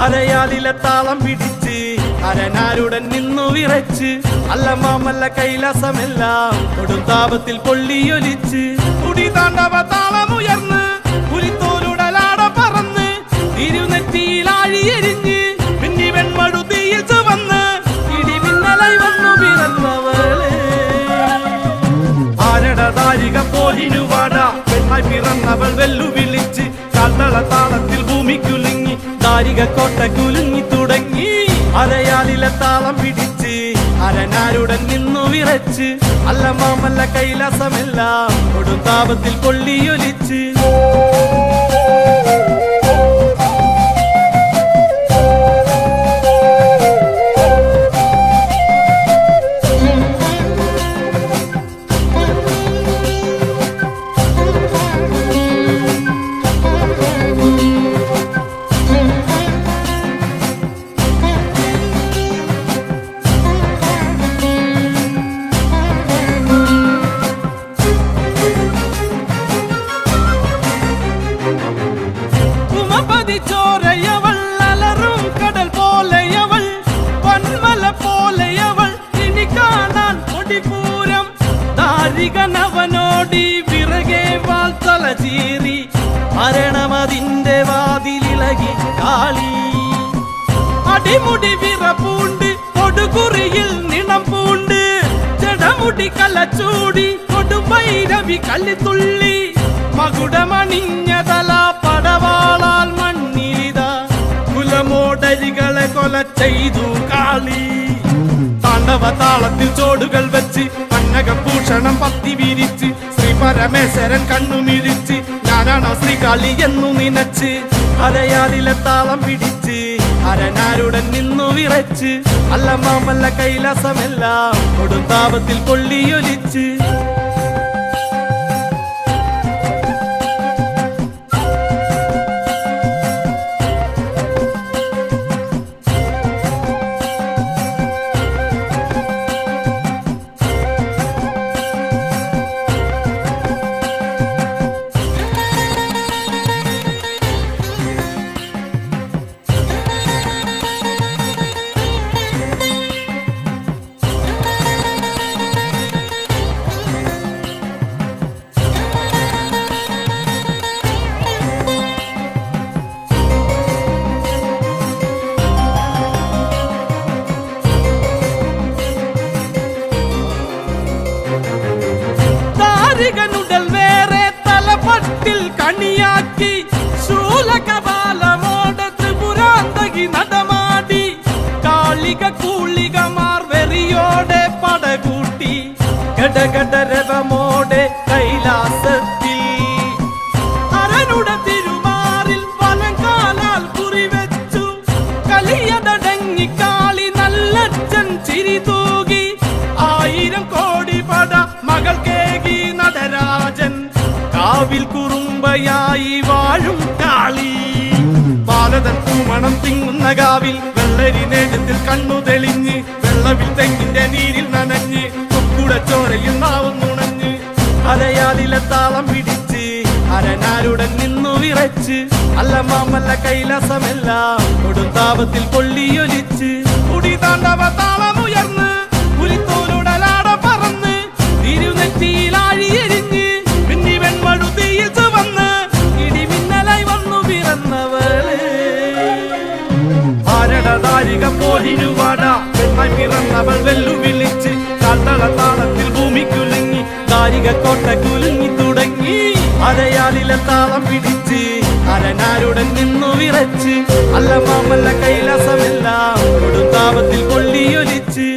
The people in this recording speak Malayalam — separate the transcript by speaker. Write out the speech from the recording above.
Speaker 1: അരയാലിലെ താളം പിടിച്ച് അരനാരുടൻ നിന്നു വിറച്ച് അല്ലമാമല്ല കൈലാസമെല്ലാം കൊടുത്താപത്തിൽ പൊള്ളിയൊലിച്ച് കുടി താണ്ടവ താളമുയർന്ന് പുലിത്തോലുടലാട പറന്ന് തിരുനെറ്റിയിലാഴിയെരിഞ്ഞ് പിന്നി വെൺമടുതിയിൽ ചുവന്ന് ഇടിമിന്നലായി വന്നു പിറന്നവളെ ആരടതാരിക പോലിനുവാട പെണ്ണായി പിറന്നവൾ വെല്ലുവിളിച്ച് കാൽത്തള താളത്തിൽ ഭൂമിക്കുലുങ്ങി ദാരിക കോട്ട കുലുങ്ങി തുടങ്ങി അരയാലിലെ താളം പിടിച്ച് അരനാരുടൻ നിന്നു വിറച്ച് അല്ലമാമല്ല കൈലാസമെല്ലാം കൊടുത്താപത്തിൽ പൊള്ളിയൊലിച്ച് ചോരയവൾ അലറും കടൽ പോലെയവൾ പന്മല പോലെയവൾ ഇനി കാണാൻ കൊടിപൂരം ദാരികനവനോടി വിറകെ വാൾത്തല ചീറി മരണമതിന്റെ വാതിലിളകി കാളി അടിമുടി വിറപ്പൂണ്ട് കൊടുകുറിയിൽ നിണം പൂണ്ട് ജടമുടി കലച്ചൂടി കൊടുമ്പൈരവി കല്ലിത്തുള്ളി മകുടമണിഞ്ഞതല പടവാളാൽ മണ്ണിലിത കുലമോടരികളെ കൊല ചെയ്തു കാളി താണ്ഡവ താളത്തിൽ ചോടുകൾ വെച്ച് കന്നകഭൂഷണം പത്തി വിരിച്ച് ശ്രീ പരമേശ്വരൻ കണ്ണുമിഴിച്ച് ഞാനാണോ ശ്രീകാളി എന്നു നിനച്ച് അരയാലിലെ താളം പിടിച്ച് അരനാരുടൻ നിന്നു വിറച്ച് അല്ലമാമല്ല കൈലാസമെല്ലാം കൊടുത്താപത്തിൽ പൊള്ളിയൊലിച്ച് ുടൽ വേറെ തലപ്പട്ടിൽ കണിയാക്കി ശൂലകപാലമോടെ ത്രിപുരാന്തകി നടമാടി കാളിക കൂളികമാർ വെറിയോടെ പടകൂട്ടി ഗടഗടരവമോടെ കൈലാസത്തിൽ അരനുടെ തിരുമാറിൽ വലങ്കാലാൽ കുറിവെച്ചു കലിയതടങ്ങി കാളി നല്ലച്ഛൻ ചിരി തൂകി 1000 കോടി പട മകൾ കേകി നടരാജൻ കാവിൽ കുറുമ്പയായി വാഴും കാളി ബാലതൻ പൂമണം തിങ്ങുന്ന കാവിൽ വെള്ളരി നേരത്തിൽ കണ്ണു തെളിഞ്ഞ് വെള്ളവിൽ തെങ്ങിന്റെ നീരിൽ നനഞ്ഞ് കൊക്കുട ചോരയിൽ നാവും നുണഞ്ഞ് അരയാലിലെ താളം പിടിച്ച് അരനാരുടൻ നിന്നു വിറച്ച് അല്ലമാമല്ല കൈലാസമെല്ലാം കൊടുത്താപത്തിൽ പൊള്ളിയൊലിച്ച് കുടി താണ്ഡവ താളമുയർന്ന് പുലിത്തോലുടലാട പറന്ന് തിരുനെറ്റിയിലാഴിയെരിഞ്ഞ് പിന്നി വെൺമടുതിയിൽ ചുവന്ന് ഇടിമിന്നലായി വന്നു പിറന്നവളെ ആരടതാരിക പോലിനുവാട പെണ്ണായി പിറന്നവൾ വെല്ലുവിളിച്ച് കാൽത്തള താളത്തിൽ ഭൂമിക്കുലുങ്ങി ദാരിക കോട്ട കുലുങ്ങി തുടങ്ങി അരയാലിലെ താളം പിടിച്ച് അരനാരുടൻ നിന്നു വിറച്ച് അല്ലമാമല്ല കൈലാസമെല്ലാം കൊടുത്താപത്തിൽ പൊള്ളിയൊലിച്ച്